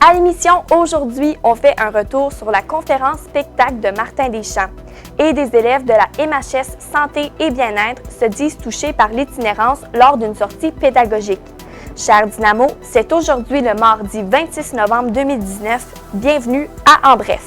À l'émission aujourd'hui, on fait un retour sur la conférence spectacle de Martin Deschamps et des élèves de la MHS Santé et Bien-être se disent touchés par l'itinérance lors d'une sortie pédagogique. Chers Dynamo, c'est aujourd'hui le mardi 26 novembre 2019. Bienvenue à En Bref.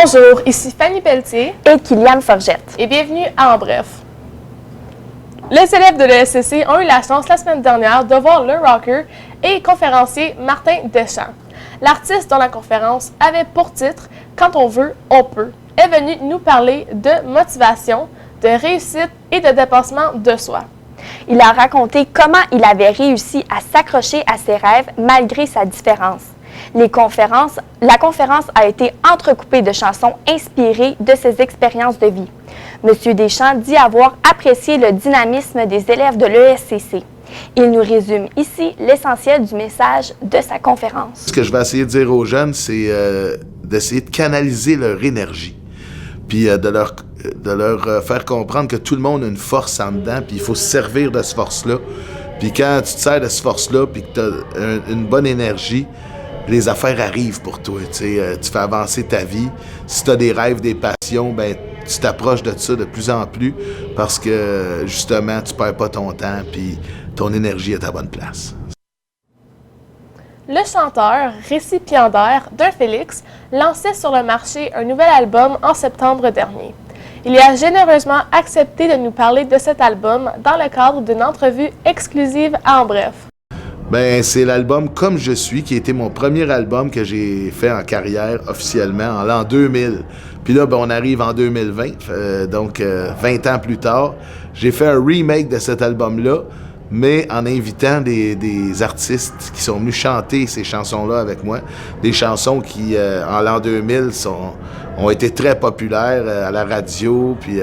Bonjour, ici Fanny Pelletier Et Kylian Forgette. et bienvenue à En Bref. Les élèves de l'ESCC ont eu la chance la semaine dernière de voir le rocker et conférencier Martin Deschamps. L'artiste dont la conférence avait pour titre « Quand on veut, on peut » est venu nous parler de motivation, de réussite et de dépassement de soi. Il a raconté comment il avait réussi à s'accrocher à ses rêves malgré sa différence. La conférence a été entrecoupée de chansons inspirées de ses expériences de vie. Monsieur Deschamps dit avoir apprécié le dynamisme des élèves de l'ESCC. Il nous résume ici l'essentiel du message de sa conférence. Ce que je vais essayer de dire aux jeunes, c'est d'essayer de canaliser leur énergie, puis de leur faire comprendre que tout le monde a une force en dedans, puis il faut se servir de cette force-là. Puis quand tu te sers de cette force-là, puis que tu as une bonne énergie, les affaires arrivent pour toi, tu fais avancer ta vie. Si tu as des rêves, des passions, ben tu t'approches de ça de plus en plus parce que, justement, tu perds pas ton temps puis ton énergie est à bonne place. Le chanteur, récipiendaire d'un Félix, lançait sur le marché un nouvel album en septembre dernier. Il a généreusement accepté de nous parler de cet album dans le cadre d'une entrevue exclusive à En Bref. Ben, c'est l'album Comme je suis, qui a été mon premier album que j'ai fait en carrière officiellement en l'an 2000. Puis là, ben, on arrive en 2020, donc 20 ans plus tard. J'ai fait un remake de cet album-là, mais en invitant des artistes qui sont venus chanter ces chansons-là avec moi. Des chansons qui, en l'an 2000, ont été très populaires à la radio. Puis,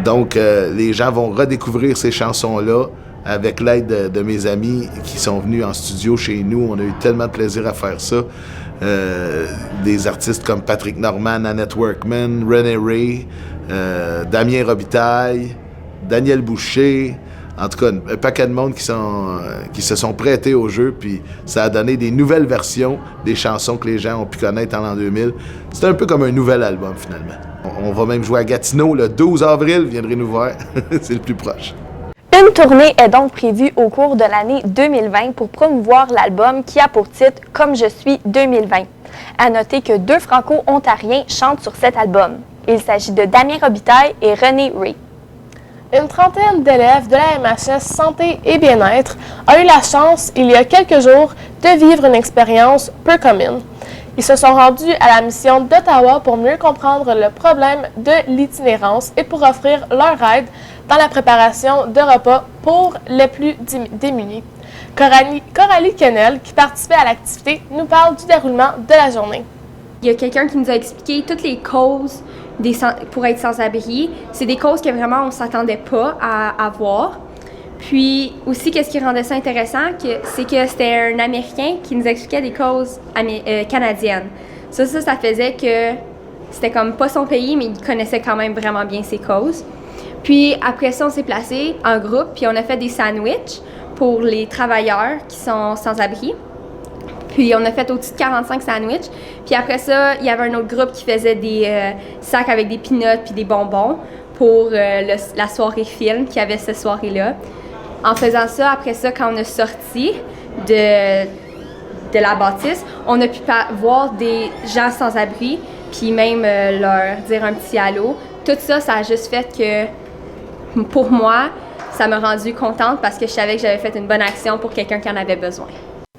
donc, les gens vont redécouvrir ces chansons-là avec l'aide de mes amis qui sont venus en studio chez nous. On a eu tellement de plaisir à faire ça. Des artistes comme Patrick Norman, Annette Workman, René Ray, Damien Robitaille, Daniel Boucher. En tout cas, un paquet de monde qui se sont prêtés au jeu, puis ça a donné des nouvelles versions des chansons que les gens ont pu connaître en l'an 2000. C'est un peu comme un nouvel album, finalement. On va même jouer à Gatineau le 12 avril. Viendrez nous voir. C'est le plus proche. Une tournée est donc prévue au cours de l'année 2020 pour promouvoir l'album qui a pour titre « Comme je suis 2020 ». À noter que 2 franco-ontariens chantent sur cet album. Il s'agit de Damien Robitaille et René Ray. Une trentaine d'élèves de la MHS Santé et Bien-être a eu la chance, il y a quelques jours, de vivre une expérience peu commune. Ils se sont rendus à la mission d'Ottawa pour mieux comprendre le problème de l'itinérance et pour offrir leur aide dans la préparation de repas pour les plus démunis. Coralie Kennel, qui participait à l'activité, nous parle du déroulement de la journée. Il y a quelqu'un qui nous a expliqué toutes les causes pour être sans-abri. C'est des causes que vraiment on ne s'attendait pas à avoir. Puis aussi, qu'est-ce qui rendait ça intéressant, c'est que c'était un Américain qui nous expliquait des causes canadiennes. Ça faisait que c'était comme pas son pays, mais il connaissait quand même vraiment bien ses causes. Puis après ça, on s'est placés en groupe, puis on a fait des sandwichs pour les travailleurs qui sont sans-abri. Puis on a fait au-dessus de 45 sandwichs. Puis après ça, il y avait un autre groupe qui faisait des sacs avec des peanuts puis des bonbons pour la soirée film qu'il y avait cette soirée-là. En faisant ça, après ça, quand on a sorti de la bâtisse, on a pu voir des gens sans-abri, puis même leur dire un petit allô. Tout ça, ça a juste fait que, pour moi, ça m'a rendue contente parce que je savais que j'avais fait une bonne action pour quelqu'un qui en avait besoin.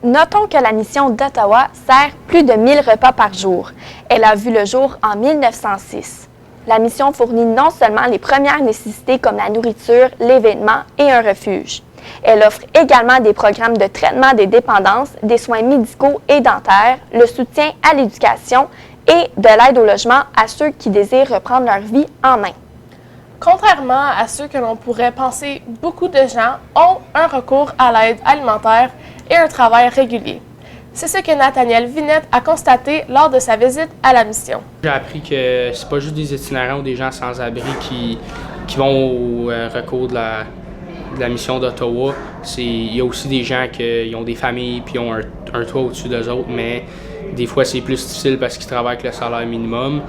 Notons que la mission d'Ottawa sert plus de 1000 repas par jour. Elle a vu le jour en 1906. La mission fournit non seulement les premières nécessités comme la nourriture, les vêtements et un refuge. Elle offre également des programmes de traitement des dépendances, des soins médicaux et dentaires, le soutien à l'éducation et de l'aide au logement à ceux qui désirent reprendre leur vie en main. Contrairement à ceux que l'on pourrait penser, beaucoup de gens ont un recours à l'aide alimentaire et un travail régulier. C'est ce que Nathaniel Vinette a constaté lors de sa visite à la mission. J'ai appris que c'est pas juste des itinérants ou des gens sans-abri qui vont au recours de la mission d'Ottawa. Il y a aussi des gens qui ont des familles puis ont un toit au-dessus d'eux autres, mais des fois c'est plus difficile parce qu'ils travaillent avec le salaire minimum.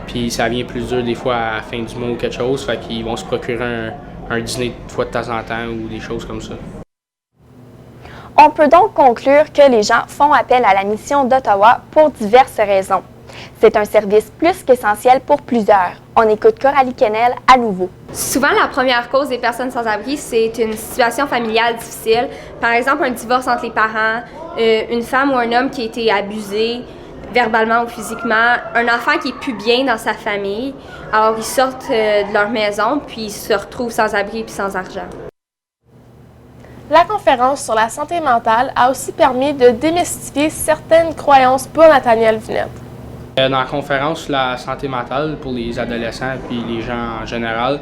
Puis ça vient plus dur des fois à la fin du mois ou quelque chose, fait qu'ils vont se procurer un dîner de fois de temps en temps ou des choses comme ça. On peut donc conclure que les gens font appel à la mission d'Ottawa pour diverses raisons. C'est un service plus qu'essentiel pour plusieurs. On écoute Coralie Kennel à nouveau. Souvent, la première cause des personnes sans-abri, c'est une situation familiale difficile. Par exemple, un divorce entre les parents, une femme ou un homme qui a été abusé verbalement ou physiquement, un enfant qui est plus bien dans sa famille. Alors, ils sortent de leur maison, puis ils se retrouvent sans abri puis sans argent. La conférence sur la santé mentale a aussi permis de démystifier certaines croyances pour Nathaniel Vinette. Dans la conférence sur la santé mentale pour les adolescents et les gens en général,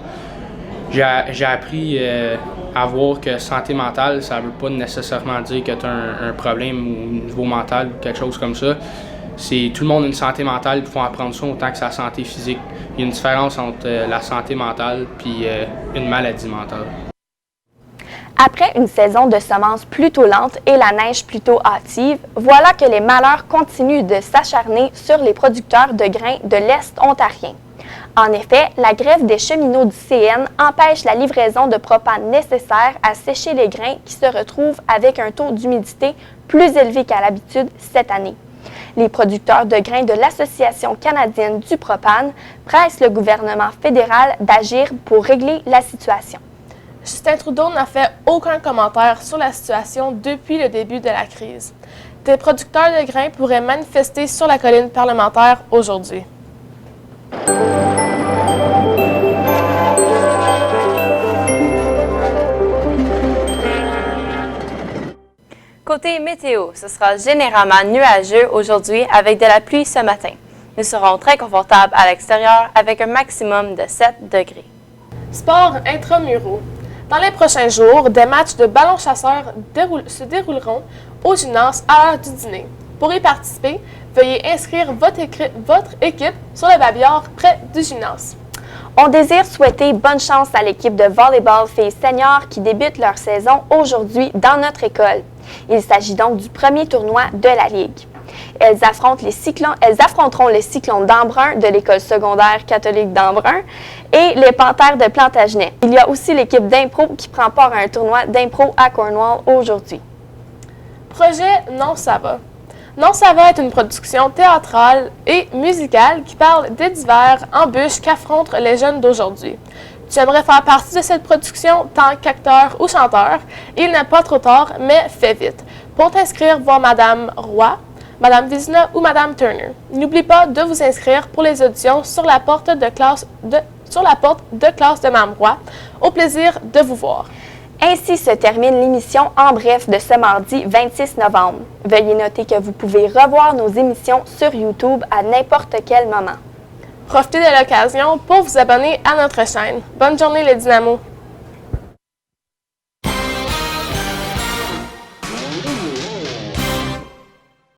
j'ai appris à voir que santé mentale, ça ne veut pas nécessairement dire que tu as un problème au niveau mental ou quelque chose comme ça. Tout le monde a une santé mentale, il faut apprendre ça autant que sa santé physique. Il y a une différence entre la santé mentale et une maladie mentale. Après une saison de semences plutôt lente et la neige plutôt hâtive, voilà que les malheurs continuent de s'acharner sur les producteurs de grains de l'Est ontarien. En effet, la grève des cheminots du CN empêche la livraison de propane nécessaire à sécher les grains qui se retrouvent avec un taux d'humidité plus élevé qu'à l'habitude cette année. Les producteurs de grains de l'Association canadienne du propane pressent le gouvernement fédéral d'agir pour régler la situation. Justin Trudeau n'a fait aucun commentaire sur la situation depuis le début de la crise. Des producteurs de grains pourraient manifester sur la colline parlementaire aujourd'hui. Côté météo, ce sera généralement nuageux aujourd'hui avec de la pluie ce matin. Nous serons très confortables à l'extérieur avec un maximum de 7 degrés. Sports intramuraux. Dans les prochains jours, des matchs de ballon chasseur se dérouleront au gymnase à l'heure du dîner. Pour y participer, veuillez inscrire votre équipe sur le babillard près du gymnase. On désire souhaiter bonne chance à l'équipe de volleyball filles seniors qui débute leur saison aujourd'hui dans notre école. Il s'agit donc du premier tournoi de la Ligue. Elles affronteront les Cyclones d'Embrun de l'école secondaire catholique d'Embrun et les Panthères de Plantagenet. Il y a aussi l'équipe d'impro qui prend part à un tournoi d'impro à Cornwall aujourd'hui. Projet Non ça va. Non ça va est une production théâtrale et musicale qui parle des divers embûches qu'affrontent les jeunes d'aujourd'hui. Tu aimerais faire partie de cette production tant qu'acteur ou chanteur? Il n'est pas trop tard, mais fais vite. Pour t'inscrire, vois Madame Roy, Madame Vizina ou Madame Turner. N'oublie pas de vous inscrire pour les auditions sur la porte de classe de Mme Roy. Au plaisir de vous voir. Ainsi se termine l'émission En bref de ce mardi 26 novembre. Veuillez noter que vous pouvez revoir nos émissions sur YouTube à n'importe quel moment. Profitez de l'occasion pour vous abonner à notre chaîne. Bonne journée les Dynamos!